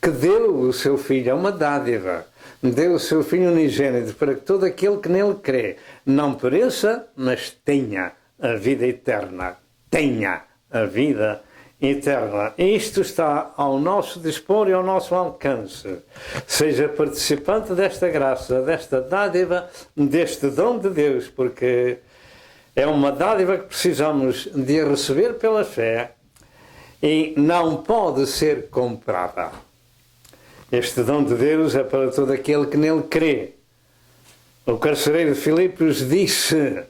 que deu o seu Filho, é uma dádiva, deu o seu Filho unigênito, para que todo aquele que nele crê não pereça, mas tenha a vida eterna. Tenha a vida eterna. Isto está ao nosso dispor e ao nosso alcance. Seja participante desta graça, desta dádiva, deste dom de Deus, porque é uma dádiva que precisamos de receber pela fé e não pode ser comprada. Este dom de Deus é para todo aquele que nele crê. O carcereiro de Filipos disse: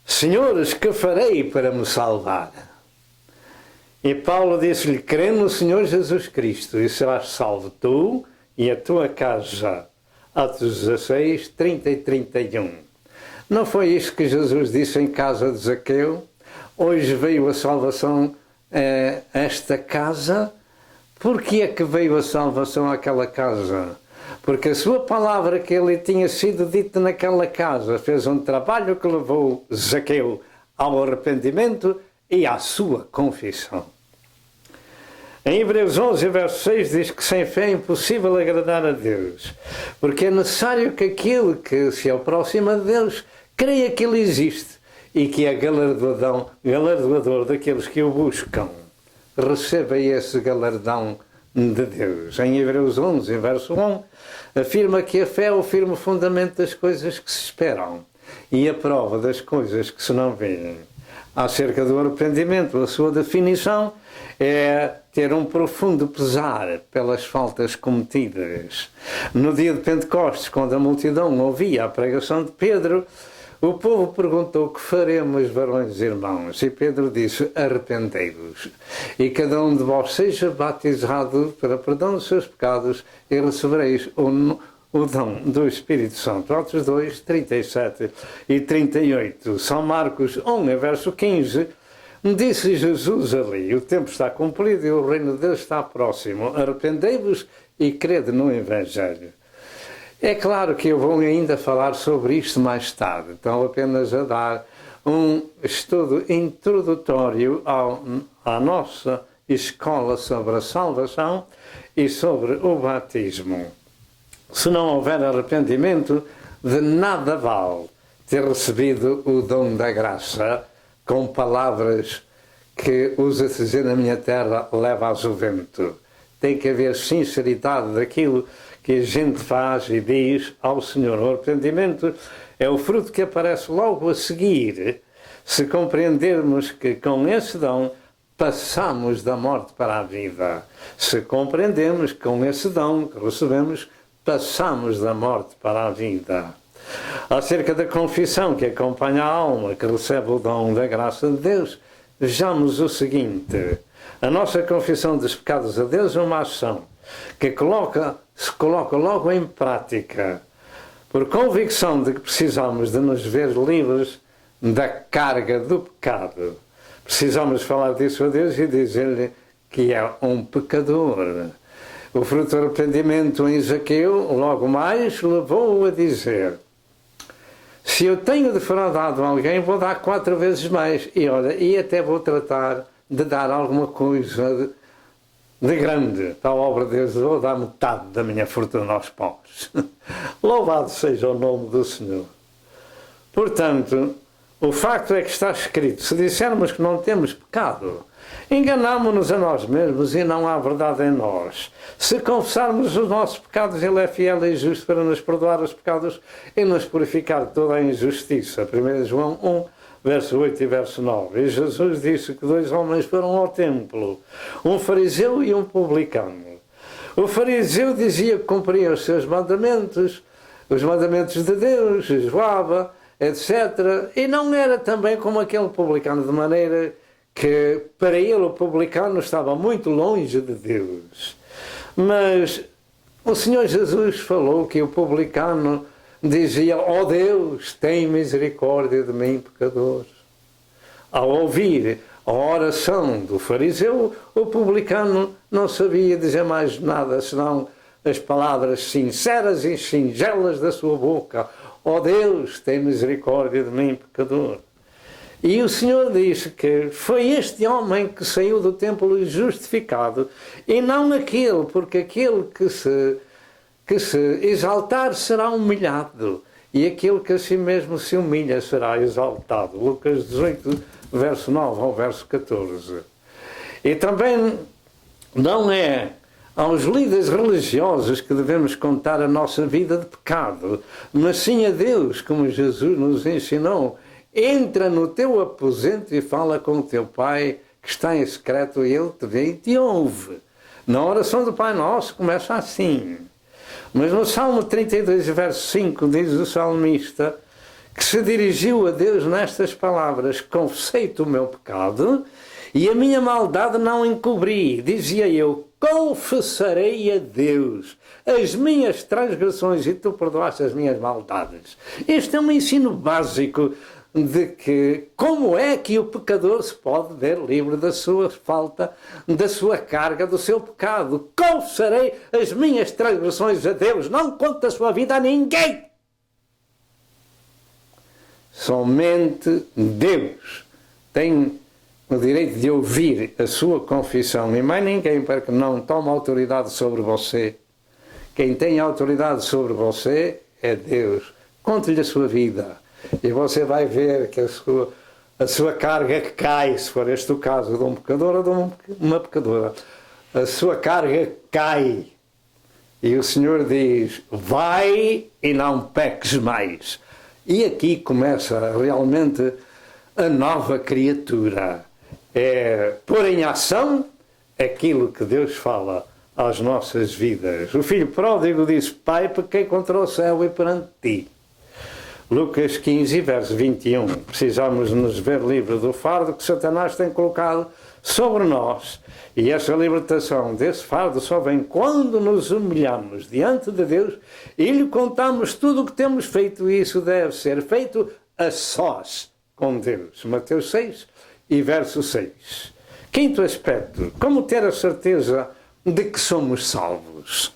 Senhores, que farei para me salvar? E Paulo disse-lhe: crê no Senhor Jesus Cristo e serás salvo tu e a tua casa. Atos 16, 30 e 31. Não foi isto que Jesus disse em casa de Zaqueu? Hoje veio a salvação a esta casa. Por que é que veio a salvação àquela casa? Porque a sua palavra que ele tinha sido dita naquela casa fez um trabalho que levou Zaqueu ao arrependimento e à sua confissão. Em Hebreus 11, verso 6 diz que sem fé é impossível agradar a Deus, porque é necessário que aquele que se aproxima de Deus creia que Ele existe e que é galardoador daqueles que o buscam. Receba esse galardão de Deus. Em Hebreus 11, verso 1, afirma que a fé é o firme fundamento das coisas que se esperam e a prova das coisas que se não veem. Acerca do arrependimento, a sua definição é ter um profundo pesar pelas faltas cometidas. No dia de Pentecostes, quando a multidão ouvia a pregação de Pedro, o povo perguntou: que faremos, varões e irmãos? E Pedro disse: arrependei-vos, e cada um de vós seja batizado para perdão dos seus pecados, e recebereis o dom do Espírito Santo. Atos 2, 37 e 38. São Marcos 1, verso 15. Disse Jesus ali: o tempo está cumprido e o reino de Deus está próximo. Arrependei-vos e crede no Evangelho. É claro que eu vou ainda falar sobre isto mais tarde. Então, apenas a dar um estudo introdutório à nossa escola sobre a salvação e sobre o batismo. Se não houver arrependimento, de nada vale ter recebido o dom da graça, com palavras que usa-se dizer na minha terra, leva-as o vento. Tem que haver sinceridade daquilo que a gente faz e diz ao Senhor. O arrependimento é o fruto que aparece logo a seguir, se compreendermos que com esse dom passamos da morte para a vida. Se compreendemos que com esse dom que recebemos, passamos da morte para a vida. Acerca da confissão que acompanha a alma que recebe o dom da graça de Deus, vejamos o seguinte: a nossa confissão dos pecados a Deus é uma ação que se coloca logo em prática, por convicção de que precisamos de nos ver livres da carga do pecado. Precisamos falar disso a Deus e dizer-lhe que é um pecador. O fruto do arrependimento em Zaqueu, logo mais, levou-o a dizer: se eu tenho defraudado alguém, vou dar 4 vezes mais. E olha, e até vou tratar de dar alguma coisa de grande para a obra de Deus. Vou dar metade da minha fortuna aos pobres. Louvado seja o nome do Senhor. Portanto, o facto é que está escrito: se dissermos que não temos pecado, enganamo-nos a nós mesmos e não há verdade em nós. Se confessarmos os nossos pecados, Ele é fiel e justo para nos perdoar os pecados e nos purificar de toda a injustiça. 1 João 1, verso 8 e verso 9. E Jesus disse que 2 homens foram ao templo, um fariseu e um publicano. O fariseu dizia que cumpria os seus mandamentos, os mandamentos de Deus, jejuava, etc. E não era também como aquele publicano, de maneira que para ele o publicano estava muito longe de Deus. Mas o Senhor Jesus falou que o publicano dizia: ó Deus, tem misericórdia de mim, pecador. Ao ouvir a oração do fariseu, o publicano não sabia dizer mais nada senão as palavras sinceras e singelas da sua boca: ó Deus, tem misericórdia de mim, pecador. E o Senhor disse que foi este homem que saiu do templo justificado, e não aquele, porque aquele que se exaltar será humilhado, e aquele que a si mesmo se humilha será exaltado. Lucas 18, verso 9 ao verso 14. E também não é aos líderes religiosos que devemos contar a nossa vida de pecado, mas sim a Deus, como Jesus nos ensinou: entra no teu aposento e fala com o teu pai, que está em secreto, Ele te vê e te ouve. Na oração do Pai Nosso começa assim. Mas no Salmo 32, verso 5, diz o salmista que se dirigiu a Deus nestas palavras: confessei-te o meu pecado e a minha maldade não encobri. Dizia eu: confessarei a Deus as minhas transgressões e tu perdoaste as minhas maldades. Este é um ensino básico de que como é que o pecador se pode ver livre da sua falta, da sua carga, do seu pecado. Confessarei as minhas transgressões a Deus, não conte a sua vida a ninguém. Somente Deus tem o direito de ouvir a sua confissão e mais ninguém, para que não tome autoridade sobre você. Quem tem autoridade sobre você é Deus. Conte-lhe a sua vida e você vai ver que a sua carga cai, se for este o caso de um pecador ou de uma pecadora. A sua carga cai e o Senhor diz: vai e não peques mais. E aqui começa realmente a nova criatura. É pôr em ação aquilo que Deus fala às nossas vidas. O filho pródigo disse: Pai, pequei contra o céu e perante ti. Lucas 15, verso 21. Precisamos nos ver livres do fardo que Satanás tem colocado sobre nós. E essa libertação desse fardo só vem quando nos humilhamos diante de Deus e lhe contamos tudo o que temos feito, e isso deve ser feito a sós com Deus. Mateus 6 e verso 6. Quinto aspecto: como ter a certeza de que somos salvos?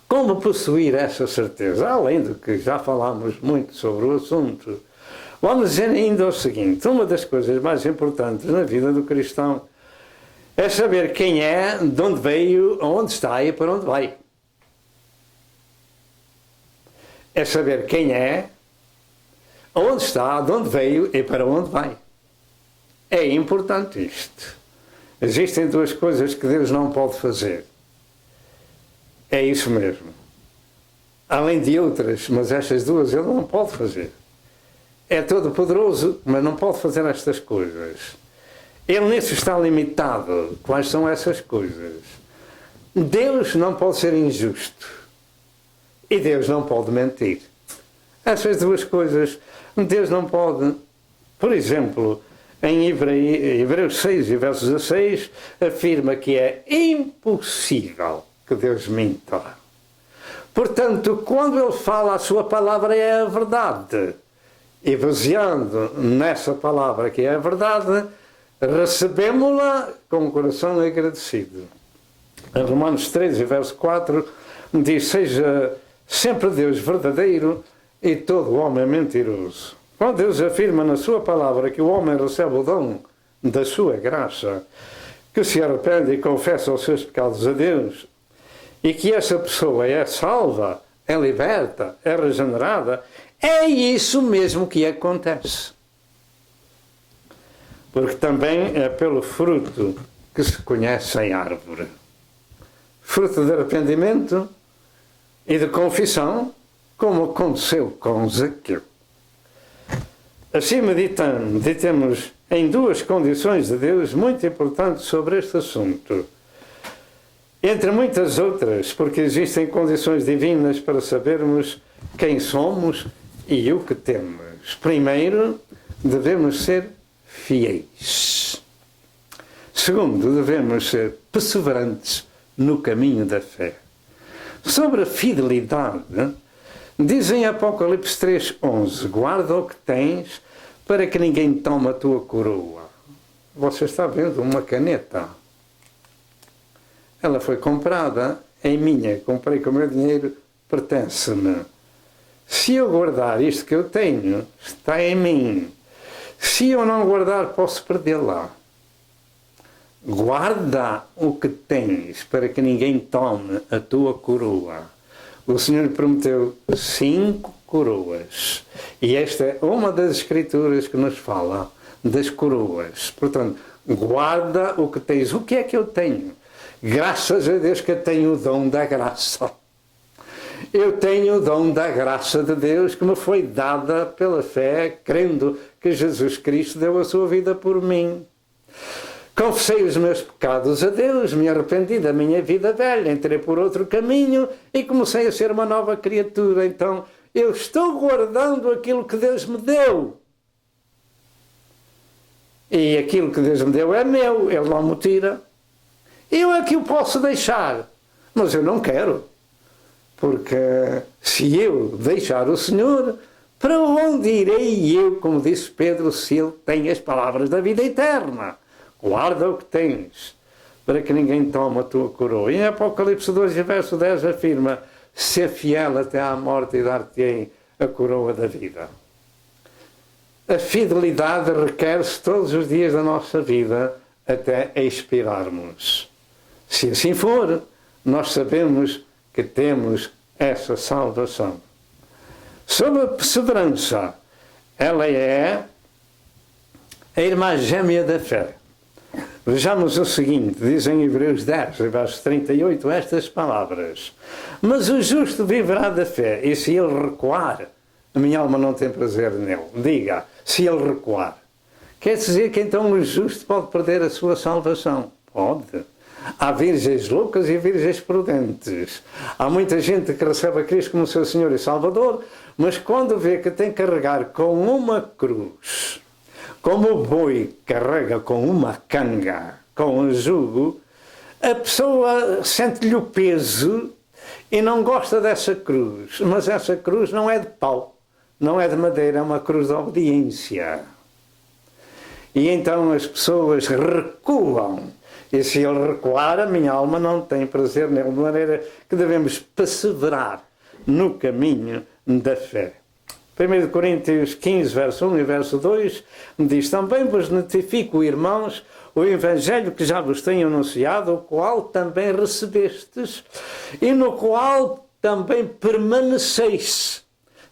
Como possuir essa certeza? Além do que já falámos muito sobre o assunto, vamos dizer ainda o seguinte: uma das coisas mais importantes na vida do cristão é saber quem é, de onde veio, aonde está e para onde vai. É saber quem é, aonde está, de onde veio e para onde vai. É importante isto. Existem duas coisas que Deus não pode fazer. É isso mesmo. Além de outras, mas estas duas Ele não pode fazer. É todo poderoso, mas não pode fazer estas coisas. Ele nisso está limitado. Quais são essas coisas? Deus não pode ser injusto. E Deus não pode mentir. Essas duas coisas, Deus não pode. Por exemplo, em Hebreus 6 e verso 16, afirma que é impossível que Deus minta. Portanto, quando Ele fala, a sua palavra é a verdade. E baseando nessa palavra que é a verdade, recebemos-la com o coração agradecido. Em Romanos 13, verso 4, diz: seja sempre Deus verdadeiro e todo homem mentiroso. Quando Deus afirma na sua palavra que o homem recebe o dom da sua graça, que se arrepende e confessa os seus pecados a Deus, e que essa pessoa é salva, é liberta, é regenerada, é isso mesmo que acontece. Porque também é pelo fruto que se conhece a árvore. Fruto de arrependimento e de confissão, como aconteceu com Zaqueu. Assim, meditemos em duas condições de Deus muito importantes sobre este assunto. Entre muitas outras, porque existem condições divinas para sabermos quem somos e o que temos. Primeiro, devemos ser fiéis. Segundo, devemos ser perseverantes no caminho da fé. Sobre a fidelidade, diz em Apocalipse 3:11: guarda o que tens para que ninguém tome a tua coroa. Você está vendo uma caneta? Ela foi comprada, é minha, comprei com o meu dinheiro, pertence-me. Se eu guardar isto que eu tenho, está em mim. Se eu não guardar, posso perdê-la. Guarda o que tens para que ninguém tome a tua coroa. O Senhor prometeu 5 coroas. E esta é uma das escrituras que nos fala das coroas. Portanto, guarda o que tens. O que é que eu tenho? Graças a Deus que eu tenho o dom da graça. Eu tenho o dom da graça de Deus que me foi dada pela fé, crendo que Jesus Cristo deu a sua vida por mim. Confessei os meus pecados a Deus, me arrependi da minha vida velha, entrei por outro caminho e comecei a ser uma nova criatura. Então, eu estou guardando aquilo que Deus me deu. E aquilo que Deus me deu é meu, Ele não me tira. Eu é que o posso deixar, mas eu não quero. Porque se eu deixar o Senhor, para onde irei eu, como disse Pedro, se Ele tem as palavras da vida eterna? Guarda o que tens, para que ninguém tome a tua coroa. E em Apocalipse 2, verso 10 afirma: ser fiel até à morte e dar-te-ei a coroa da vida. A fidelidade requer-se todos os dias da nossa vida até expirarmos. Se assim for, nós sabemos que temos essa salvação. Sobre a perseverança, ela é a irmã gêmea da fé. Vejamos o seguinte, diz em Hebreus 10, verso 38, estas palavras: mas o justo viverá da fé, e se ele recuar, a minha alma não tem prazer nele. Diga, se ele recuar. Quer dizer que então o justo pode perder a sua salvação? Pode. Há virgens loucas e virgens prudentes. Há muita gente que recebe a Cristo como seu Senhor e Salvador, mas quando vê que tem que carregar com uma cruz, como o boi carrega com uma canga, com um jugo, a pessoa sente-lhe o peso e não gosta dessa cruz. Mas essa cruz não é de pau, não é de madeira, é uma cruz de obediência. E então as pessoas recuam. E se ele recuar, a minha alma não tem prazer nele, de maneira que devemos perseverar no caminho da fé. 1 Coríntios 15, verso 1 e verso 2, diz: também vos notifico, irmãos, o evangelho que já vos tenho anunciado, o qual também recebestes, e no qual também permaneceis.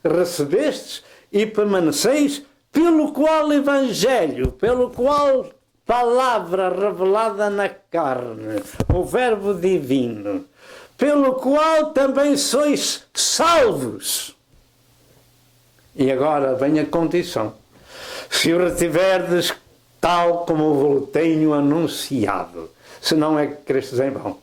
Recebestes e permaneceis, pelo qual evangelho, pelo qual palavra revelada na carne, o verbo divino, pelo qual também sois salvos. E agora vem a condição: se o retiverdes tal como vos tenho anunciado, se não é que crestes em vão.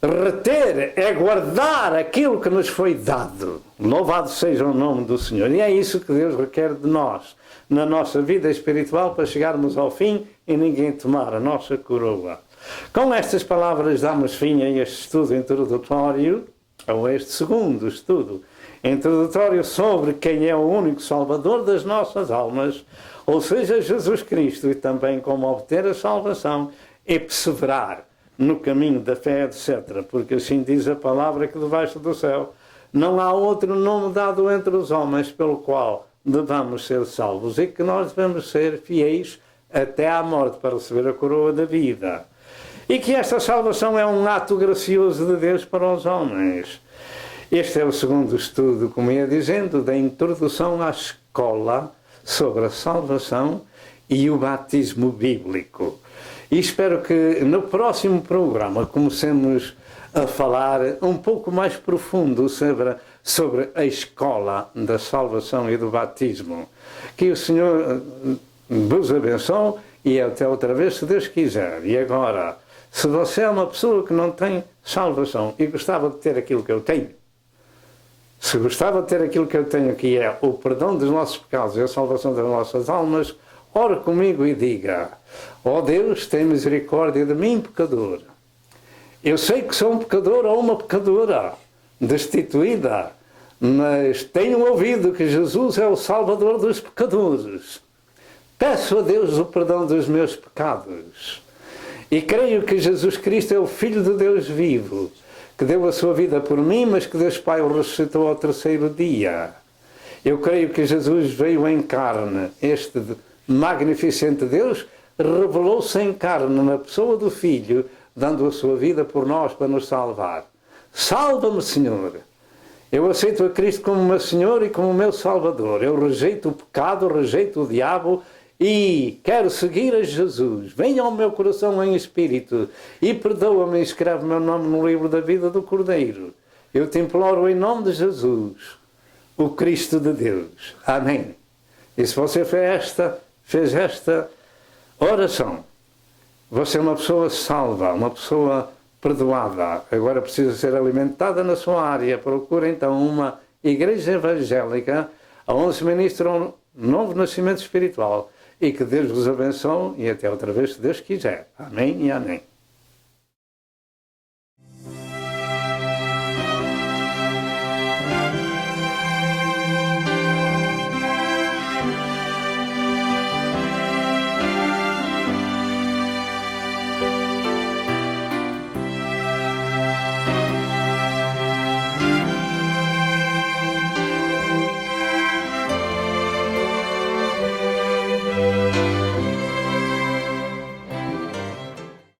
Reter é guardar aquilo que nos foi dado. Louvado seja o nome do Senhor. E é isso que Deus requer de nós, na nossa vida espiritual, para chegarmos ao fim e ninguém tomar a nossa coroa. Com estas palavras damos fim a este estudo introdutório, ou a este segundo estudo introdutório sobre quem é o único Salvador das nossas almas, ou seja, Jesus Cristo, e também como obter a salvação e perseverar no caminho da fé, etc. Porque assim diz a palavra que debaixo do céu não há outro nome dado entre os homens pelo qual devamos ser salvos, e que nós devemos ser fiéis até à morte para receber a coroa da vida. E que esta salvação é um ato gracioso de Deus para os homens. Este é o segundo estudo, como ia dizendo, da introdução à escola sobre a salvação e o batismo bíblico. E espero que no próximo programa comecemos a falar um pouco mais profundo sobre a escola da salvação e do batismo. Que o Senhor vos abençoe e até outra vez, se Deus quiser. E agora, se você é uma pessoa que não tem salvação e gostava de ter aquilo que eu tenho, se gostava de ter aquilo que eu tenho, que é o perdão dos nossos pecados e a salvação das nossas almas, ore comigo e diga: ó Deus, tem misericórdia de mim, pecador. Eu sei que sou um pecador ou uma pecadora destituída, mas tenho ouvido que Jesus é o Salvador dos pecadores. Peço a Deus o perdão dos meus pecados. E creio que Jesus Cristo é o Filho de Deus vivo, que deu a sua vida por mim, mas que Deus Pai o ressuscitou ao terceiro dia. Eu creio que Jesus veio em carne. Este magnificente Deus revelou-se em carne na pessoa do Filho, dando a sua vida por nós para nos salvar. Salva-me, Senhor. Eu aceito a Cristo como meu Senhor e como meu Salvador. Eu rejeito o pecado, rejeito o diabo e quero seguir a Jesus. Venha ao meu coração em espírito e perdoa-me e escreve meu nome no livro da vida do Cordeiro. Eu te imploro em nome de Jesus, o Cristo de Deus. Amém. E se você fez esta oração, Você é uma pessoa salva, uma pessoa perdoada, agora precisa ser alimentada na sua área. Procura então uma igreja evangélica onde se ministra um novo nascimento espiritual. E que Deus vos abençoe e até outra vez, se Deus quiser. Amém e amém.